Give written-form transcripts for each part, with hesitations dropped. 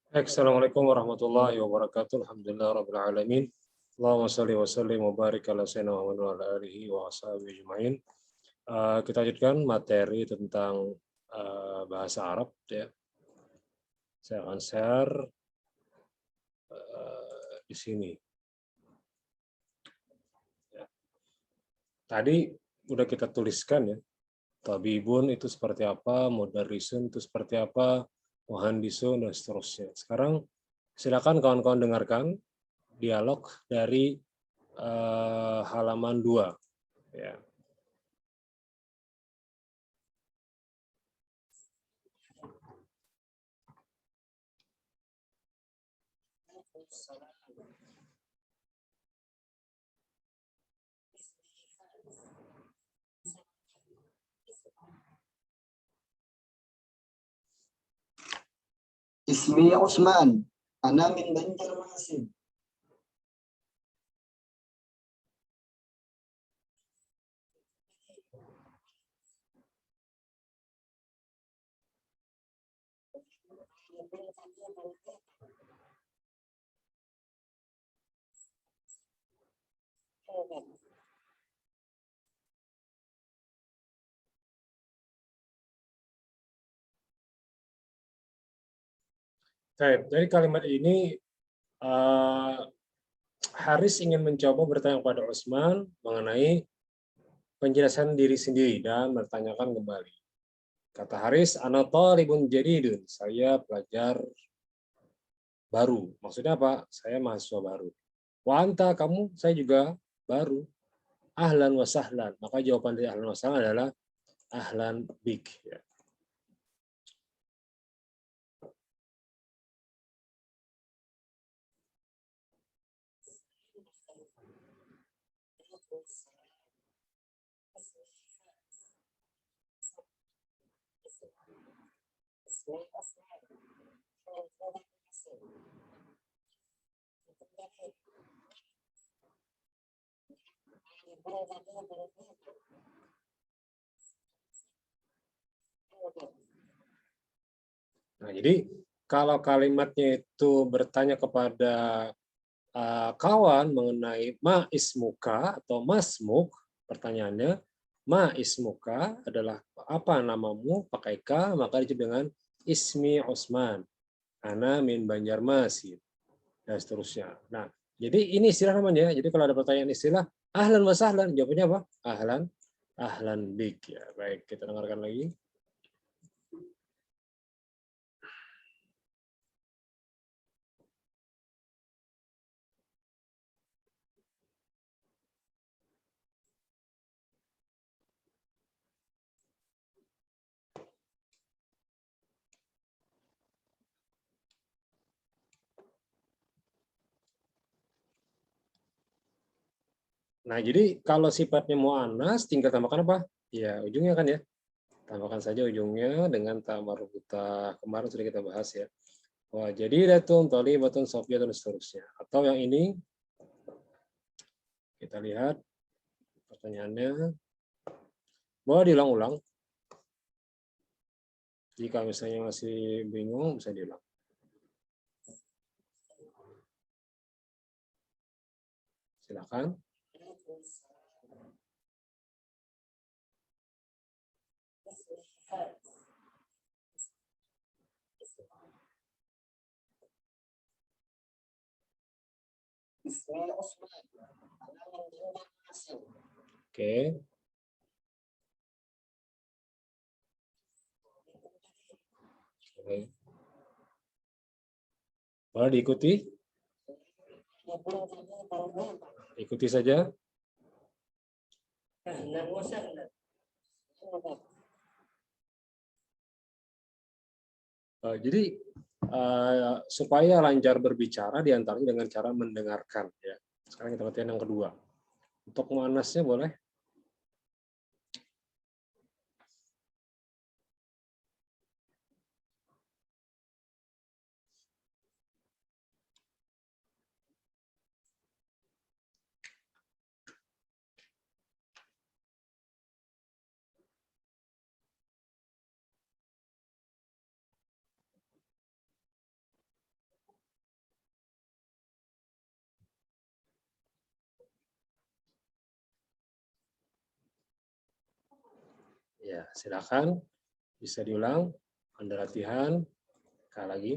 Assalamualaikum warahmatullahi wabarakatuh. Alhamdulillah rabbil alamin. Allahumma shalli wa sallim wa barik ala sayyidina Muhammad wa ala alihi wa ashabihi ajmain. Kita lanjutkan materi tentang bahasa Arab ya. Saya akan share di sini. Ya. Tadi udah kita tuliskan ya. Tabibun itu seperti apa, mudarrisun itu seperti apa, muhandisun dan seterusnya. Sekarang silakan kawan-kawan dengarkan dialog dari halaman 2 ya. اسمي عثمان. أنا من بنجرماسي. Dari kalimat ini Haris ingin mencoba bertanya kepada Utsman mengenai penjelasan diri sendiri dan bertanyakan kembali. Kata Haris, ana talibun jadidun, saya pelajar baru. Maksudnya apa? Saya mahasiswa baru. Wa anta, kamu, saya juga baru. Ahlan wa sahlan. Maka jawaban dari ahlan wa sahlan adalah ahlan bik. Ya. Nah, jadi kalau kalimatnya itu bertanya kepada kawan mengenai ma ismuka atau masmuk, pertanyaannya ma ismuka adalah apa namamu, pakai ka, maka dijawab dengan ismi Utsman, ana min Banjarmasin, dan seterusnya. Nah, jadi ini istilah namanya. Jadi kalau ada pertanyaan istilah ahlan wa sahlan, jawabannya apa? Ahlan bik. Ya, baik, kita dengarkan lagi. Nah, jadi kalau sifatnya mu'annas tinggal tambahkan apa? Ya, ujungnya kan ya. Tambahkan saja ujungnya dengan ta marbutah. Kemarin sudah kita bahas ya. Wah, jadi datun, thalibatun, sofiyatun, dan seterusnya. Atau yang ini kita lihat pertanyaannya. Boleh diulang-ulang. Jika misalnya masih bingung, bisa diulang. Silakan. Oke. Oke. Boleh diikuti? Ikuti saja. Jadi supaya lancar berbicara diantaranya dengan cara mendengarkan. Ya. Sekarang kita latihan yang kedua. Untuk muannasnya boleh? Ya, silakan bisa diulang. Anda latihan sekali lagi.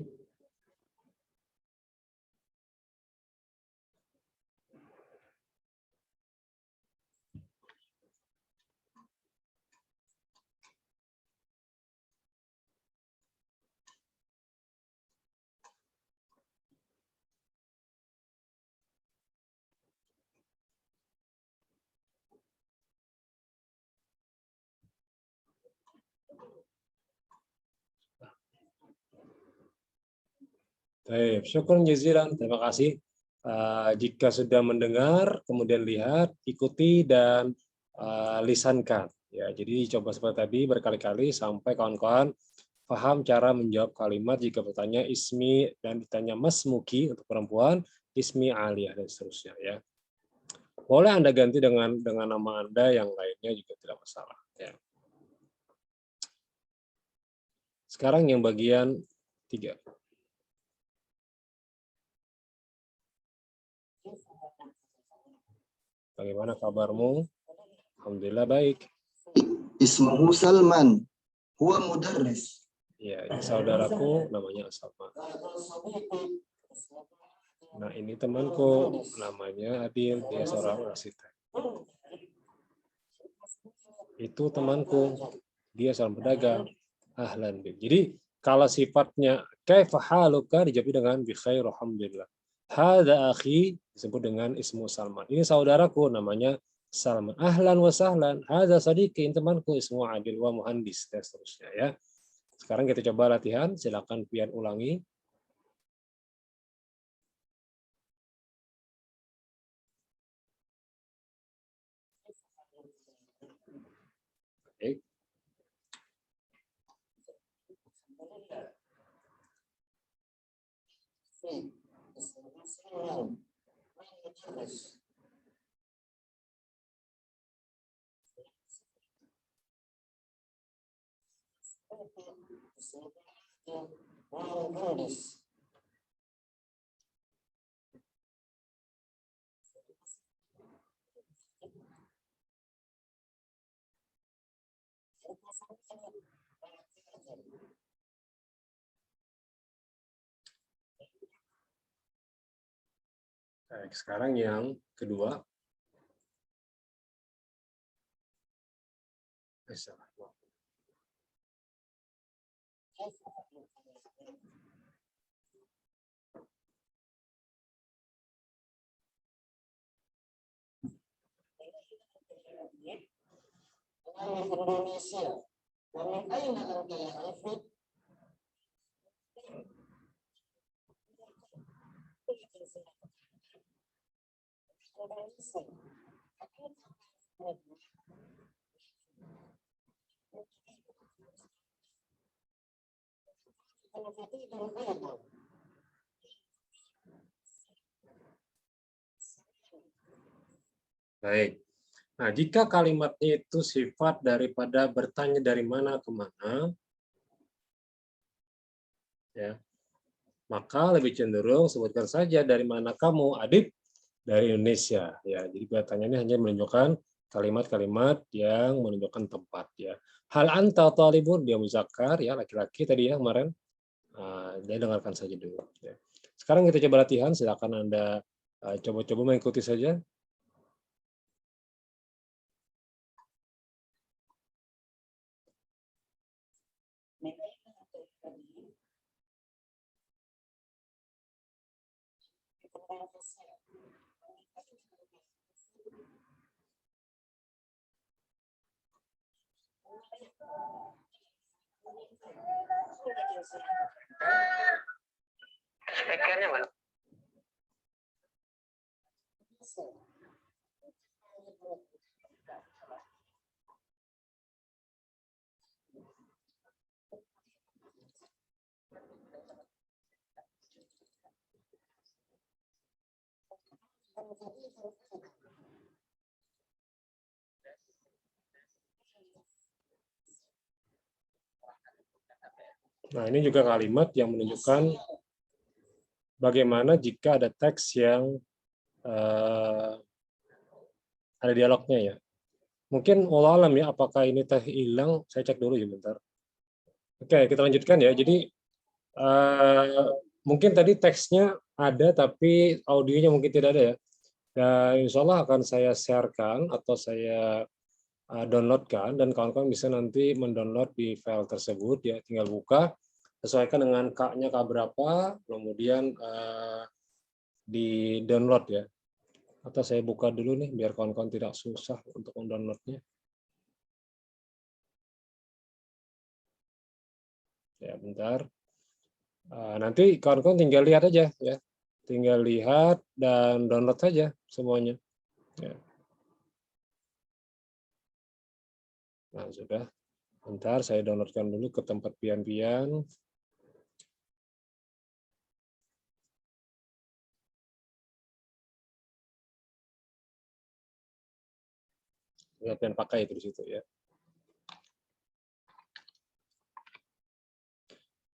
Baik, syukur jazilan. Terima kasih. Jika sudah mendengar, kemudian lihat, ikuti dan lisankan. Ya, jadi coba seperti tadi berkali-kali sampai kawan-kawan paham cara menjawab kalimat jika bertanya ismi dan ditanya masmuki untuk perempuan, ismi Aliyah dan seterusnya. Ya, boleh Anda ganti dengan nama Anda yang lainnya juga tidak masalah. Ya. Sekarang yang bagian 3. Bagaimana kabarmu? Alhamdulillah baik. Ismuhu Salman. Huwa mudarris. Ya, ini saudaraku namanya Salman. Nah, ini temanku namanya Adil, dia seorang arsitek. Itu temanku, dia seorang pedagang. Ahlan bik. Jadi kalau sifatnya kaifa haluka dijawab dengan bi khair alhamdulillah. Hadza akhi disebut dengan ismu Salman. Ini saudaraku namanya Salman. Ahlan wa sahlan. Hadza sadiqi, temanku ismu Adil wa muhandis dan seterusnya ya. Sekarang kita coba latihan, silakan pian ulangi. Baik. Baik, sekarang yang kedua. Indonesia. Dari aina anta ya Alfred? Baik. Nah, jika kalimatnya itu sifat daripada bertanya dari mana ke mana, ya, maka lebih cenderung sebutkan saja dari mana kamu, Adib, dari Indonesia. Ya, jadi pertanyaannya hanya menunjukkan kalimat-kalimat yang menunjukkan tempat. Ya, hal anta talibun, dia muzakkar, ya laki-laki tadi ya kemarin. Dia dengarkan saja dulu. Ya. Sekarang kita coba latihan. Silakan Anda coba-coba mengikuti saja. Speakernya mana? Nah, ini juga kalimat yang menunjukkan bagaimana jika ada teks yang ada dialognya ya. Mungkin wallahu alam ya, apakah ini teh hilang? Saya cek dulu ya bentar. Oke, kita lanjutkan ya. Jadi mungkin tadi teksnya ada tapi audionya mungkin tidak ada ya. Dan insya Allah akan saya sharekan atau saya downloadkan dan kawan-kawan bisa nanti mendownload di file tersebut ya. Tinggal buka, sesuaikan dengan K-nya K berapa, kemudian di download ya. Atau saya buka dulu nih biar kawan-kawan tidak susah untuk mendownloadnya. Ya, bentar. Nanti kawan-kawan tinggal lihat aja ya. Tinggal lihat dan download saja semuanya. Ya. Nah, sudah. Bentar, saya downloadkan dulu ke tempat pian-pian. Pian pakai itu di situ ya.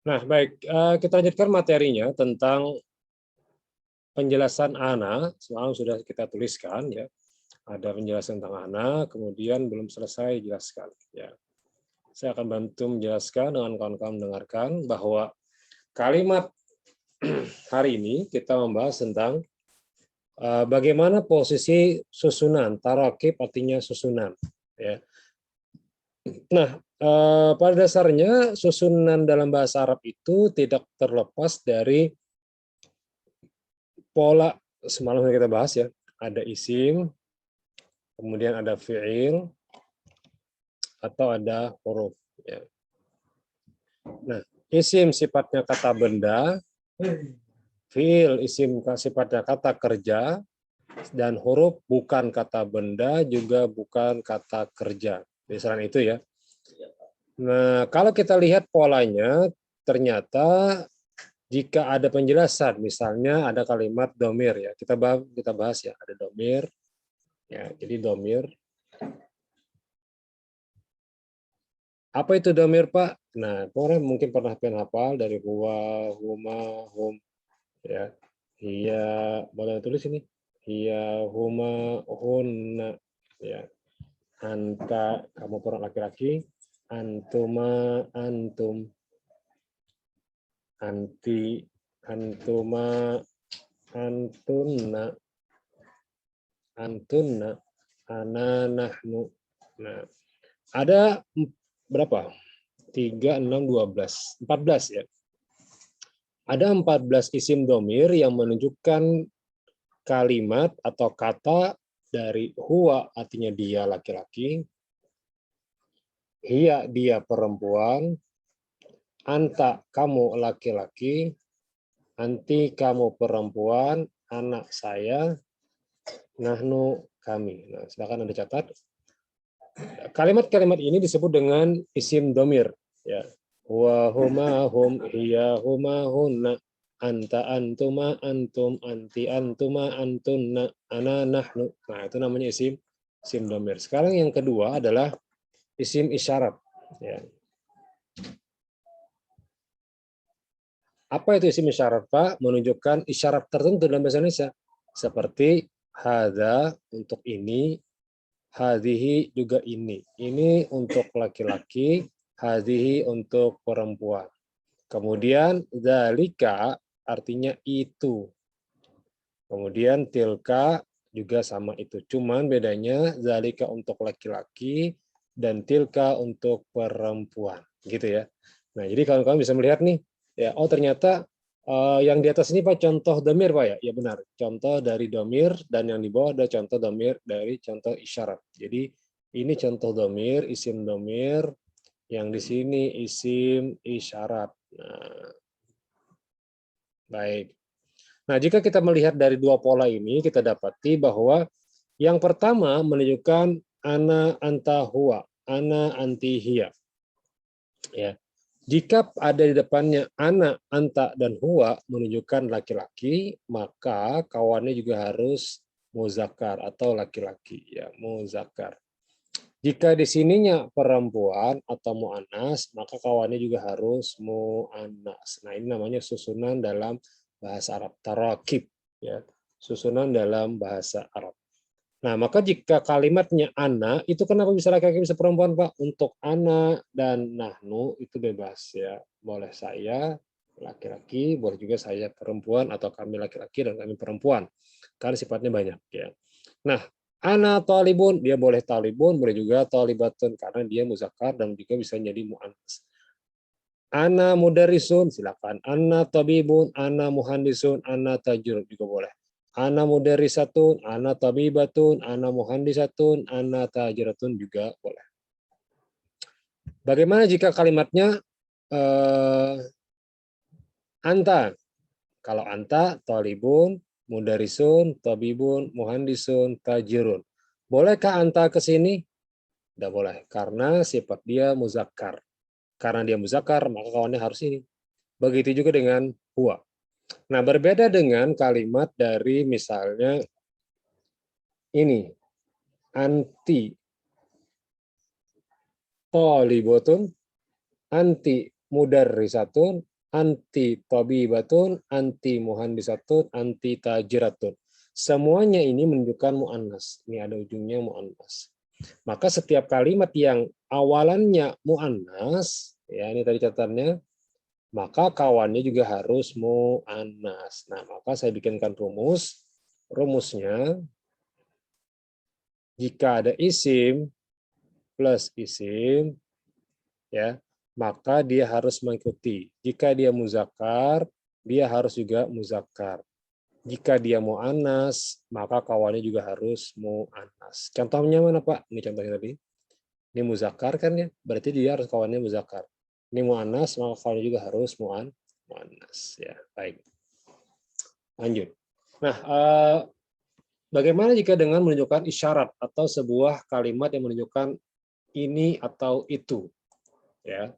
Nah, baik. Kita lanjutkan materinya tentang penjelasan ana. Semalam sudah kita tuliskan ya. Ada penjelasan tentang ana, kemudian belum selesai jelaskan. Ya. Saya akan bantu menjelaskan dengan kawan-kawan mendengarkan bahwa kalimat hari ini kita membahas tentang bagaimana posisi susunan. Tarakib artinya susunan. Ya. Nah, pada dasarnya susunan dalam bahasa Arab itu tidak terlepas dari pola semalam yang kita bahas ya. Ada isim, kemudian ada fi'il, atau ada huruf. Ya. Nah, isim sifatnya kata benda, fi'il isim sifatnya kata kerja, dan huruf bukan kata benda juga bukan kata kerja. Misalnya itu ya. Nah, kalau kita lihat polanya, ternyata jika ada penjelasan, misalnya ada kalimat domir ya, kita bahas ya, ada domir, ya, jadi domir. Apa itu domir Pak? Nah, orang mungkin pernah hafal dari huwa, huma, hum, ya, hiya, boleh tulis ini, hiya, huma, hunna, ya, anta, kamu orang laki-laki, antuma, antum, anti, antuma, antunna, antunna, ana, nahnu. Nah, ada berapa? 3, 6, 12, 14 ya. Ada 14 isim domir yang menunjukkan kalimat atau kata dari huwa artinya dia laki-laki, hiya dia perempuan, anta kamu laki-laki, anti kamu perempuan, anak saya, nahnu kami. Nah, silakan Anda catat. Kalimat-kalimat ini disebut dengan isim domir. Ya. Wa huma hum, hiya huma hunna, anta antuma antum, anti antuma antunna, ana nahnu. Nah, itu namanya isim domir. Sekarang yang kedua adalah isim isyarat. Ya. Apa itu isim isyarat, Pak? Menunjukkan isyarat tertentu dalam bahasa Indonesia. Seperti hadza untuk ini, hadhihi juga ini. Ini untuk laki-laki, hadhihi untuk perempuan. Kemudian dzalika artinya itu. Kemudian tilka juga sama itu. Cuman bedanya dzalika untuk laki-laki dan tilka untuk perempuan, gitu ya. Nah, jadi kawan-kawan bisa melihat nih, ya, oh ternyata yang di atas ini Pak contoh domir Pak ya? Ya benar, contoh dari domir, dan yang di bawah ada contoh domir dari contoh isyarat. Jadi ini contoh domir, isim domir, yang di sini isim isyarat. Nah, baik. Nah, jika kita melihat dari dua pola ini, kita dapati bahwa yang pertama menunjukkan ana anta huwa, ana anti hiya. Ya. Jika ada di depannya ana, anta, dan huwa menunjukkan laki-laki, maka kawannya juga harus muzakkar atau laki-laki, ya, muzakkar. Jika di sininya perempuan atau mu'annas, maka kawannya juga harus mu'annas. Nah, ini namanya susunan dalam bahasa Arab, tarakib, ya. Susunan dalam bahasa Arab. Nah, maka jika kalimatnya ana, itu kenapa bisa laki-laki bisa perempuan, Pak? Untuk ana dan nahnu itu bebas ya. Boleh saya laki-laki, boleh juga saya perempuan, atau kami laki-laki dan kami perempuan. Karena sifatnya banyak ya. Nah, ana talibun, dia boleh talibun, boleh juga talibatun karena dia muzakkar dan juga bisa jadi muannas. Ana mudarisun, silakan. Ana tabibun, ana muhandisun, ana tajur juga boleh. Ana mudarisatun, ana tabibatun, ana muhandisatun, ana tajiratun juga boleh. Bagaimana jika kalimatnya anta? Kalau anta, talibun, mudarisun, tabibun, muhandisun, tajirun. Bolehkah anta ke sini? Tidak boleh, karena sifat dia muzakkar. Karena dia muzakkar, maka kawannya harus ini. Begitu juga dengan huwa. Nah, berbeda dengan kalimat dari misalnya ini, anti tolibatun, anti mudarrisatun, anti tabibatun, anti muhandisatun, anti tajiratun. Semuanya ini menunjukkan mu'annas. Ini ada ujungnya mu'annas. Maka setiap kalimat yang awalannya mu'annas, ya ini tadi catatannya, maka kawannya juga harus mu'annas. Nah, maka saya bikinkan rumus. Rumusnya, jika ada isim plus isim, ya, maka dia harus mengikuti. Jika dia muzakkar, dia harus juga muzakkar. Jika dia mu'annas, maka kawannya juga harus mu'annas. Contohnya mana, Pak? Ini contohnya tadi. Ini muzakkar kan ya? Berarti dia harus kawannya muzakkar. Ini mu'annas, maka kawannya juga harus mu'annas. Ya, baik. Lanjut. Nah, bagaimana jika dengan menunjukkan isyarat atau sebuah kalimat yang menunjukkan ini atau itu? Ya,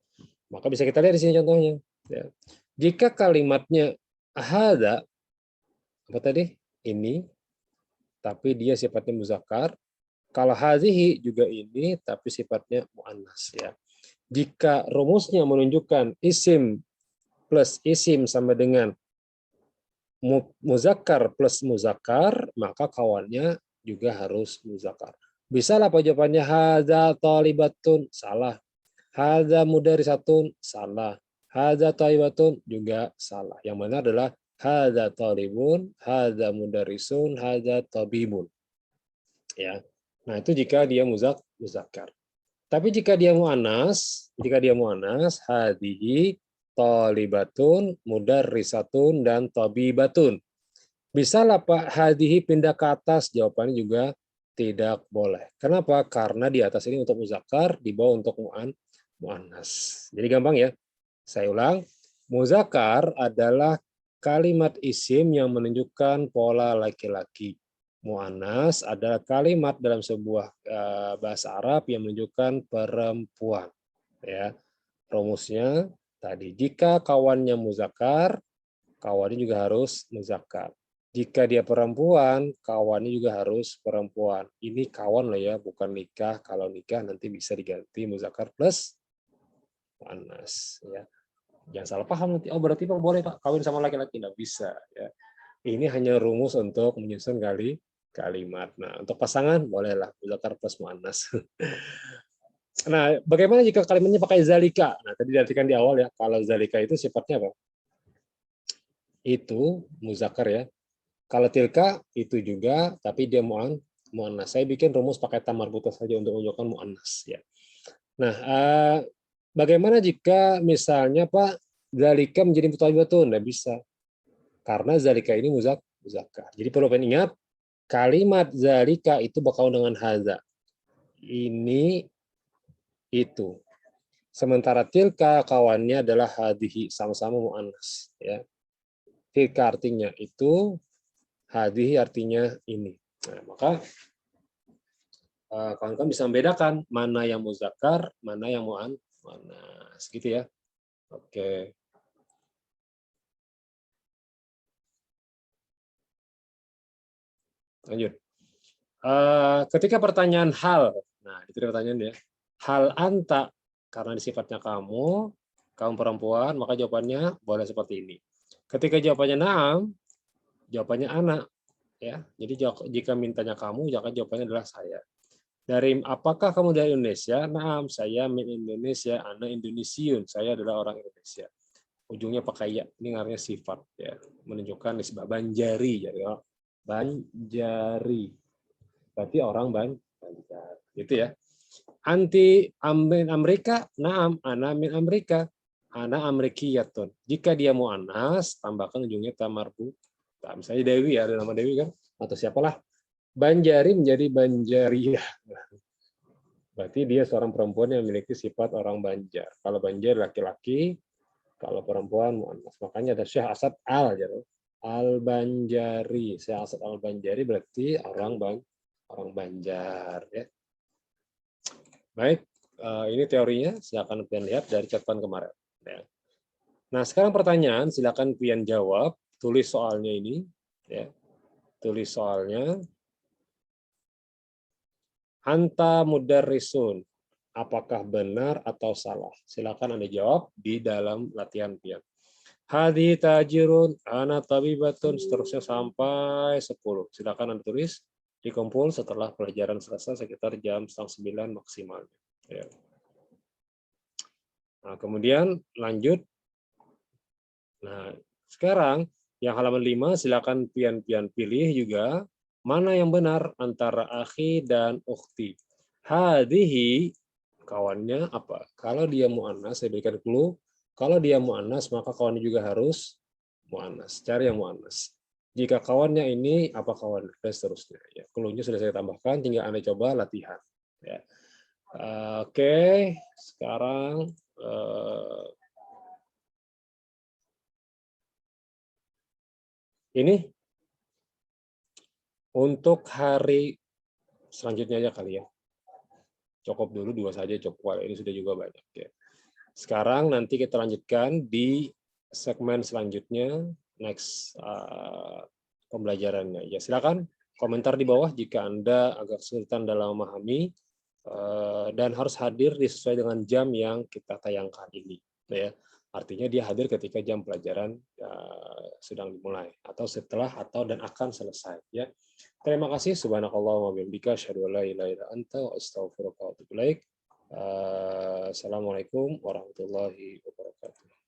maka bisa kita lihat di sini contohnya. Ya. Jika kalimatnya hada, apa tadi? Ini, tapi dia sifatnya muzakkar. Kalau hadhihi juga ini, tapi sifatnya muannas. Ya. Jika rumusnya menunjukkan isim plus isim sama dengan muzakkar plus muzakkar, maka kawannya juga harus muzakkar. Bisa lah jawabannya hadza talibatun, salah. Hadza mudarisatun, salah. Hadza talibatun juga salah. Yang benar adalah hadza talibun, hadza mudarisun, hadza tabibun. Ya. Nah, itu jika dia muzakkar. Tapi jika dia muannas, hadhihi talibatun, mudarrisatun, dan tabibatun. Bisa lah Pak, hadhihi pindah ke atas? Jawabannya juga tidak boleh. Kenapa? Karena di atas ini untuk muzakkar, di bawah untuk muannas. Jadi gampang ya. Saya ulang. Muzakkar adalah kalimat isim yang menunjukkan pola laki-laki. Muannas adalah kalimat dalam sebuah bahasa Arab yang menunjukkan perempuan. Ya, rumusnya tadi, jika kawannya muzakkar, kawannya juga harus muzakkar. Jika dia perempuan, kawannya juga harus perempuan. Ini kawan lah ya, bukan nikah. Kalau nikah nanti bisa diganti muzakkar plus muannas. Ya, jangan salah paham nanti. Oh berarti Pak boleh Pak kawin sama laki-laki? Nggak bisa. Ya. Ini hanya rumus untuk menyusun kalimat. Nah, untuk pasangan bolehlah muzakkar plus muannas. Nah, bagaimana jika kalimatnya pakai zalika? Nah, tadi diartikan di awal ya, kalau zalika itu sifatnya apa? Itu muzakkar ya. Kalau tilka itu juga, tapi dia muannas. Saya bikin rumus pakai tamar buta saja untuk menunjukkan muannas ya. Nah, bagaimana jika misalnya Pak zalika menjadi mutawwibatun? Nggak bisa. Karena zalika ini muzakkar. Jadi perlu ingat, kalimat zalika itu berkawan dengan hadza. Ini itu. Sementara tilka kawannya adalah hadhihi, sama-sama muannas ya. Tilka artinya itu, hadhihi artinya ini. Nah, maka kawan-kawan bisa membedakan mana yang muzakkar, mana yang muannas gitu ya. Oke. Lanjut. Ketika pertanyaan hal, nah itu pertanyaan ya. Hal anta, karena sifatnya kamu perempuan, maka jawabannya boleh seperti ini. Ketika jawabannya na'am, jawabannya anak. Ya, jadi jika mintanya kamu, maka jawabannya adalah saya. Dari apakah kamu dari Indonesia? Naam, saya min Indonesia, ana Indonesiun. Saya adalah orang Indonesia. Ujungnya pakai ya, ini artinya sifat ya, menunjukkan nisbah Banjari, jadi Banjari. Berarti orang Banjar. Gitu ya. Anti min Amerika, naam, ana min Amerika. Ana Amerikiyatun. Jika dia mau anas, tambahkan ujungnya tamarbu. Nah, misalnya Dewi, ada nama Dewi kan? Atau siapalah. Banjari menjadi Banjariyah. Berarti dia seorang perempuan yang memiliki sifat orang Banjar. Kalau Banjar laki-laki, kalau perempuan muannas. Makanya ada Syekh Asad Al-Banjari. Syekh Asad Al-Banjari berarti orang Banjar ya. Baik, ini teorinya, silakan kalian lihat dari catatan kemarin ya. Nah, sekarang pertanyaan, silakan kalian jawab, tulis soalnya ini ya. Tulis soalnya. Anta mudarrisun. Apakah benar atau salah? Silakan Anda jawab di dalam latihan pian. Hadi tajirun, ana tabibatun, seterusnya sampai 10. Silakan Anda tulis, dikumpul setelah pelajaran selesai sekitar jam 8:30 maksimal. Ya. Nah, kemudian lanjut. Nah, sekarang yang halaman 5 silakan pian-pian pilih juga mana yang benar antara akhi dan ukhti. Hadihi kawannya apa? Kalau dia muannas, saya berikan clue. Kalau dia muannas, maka kawannya juga harus muannas. Cari yang muannas. Jika kawannya ini, apa kawan? Dan seterusnya. Ya, clue-nya sudah saya tambahkan, tinggal Anda coba latihan. Ya. Oke, sekarang ini untuk hari selanjutnya aja kali ya. Cukup dulu 2 saja cukup. Ini sudah juga banyak ya. Sekarang nanti kita lanjutkan di segmen selanjutnya, next pembelajarannya. Ya, silakan komentar di bawah jika Anda agak kesulitan dalam memahami dan harus hadir sesuai dengan jam yang kita tayangkan ini. Ya, artinya dia hadir ketika jam pelajaran sedang dimulai atau setelah atau dan akan selesai. Ya, terima kasih. Subhanakallahumma wa bihamdika, asyhadu an la ilaha illa anta, astaghfiruka wa atubu ilaik. Assalamualaikum warahmatullahi wabarakatuh.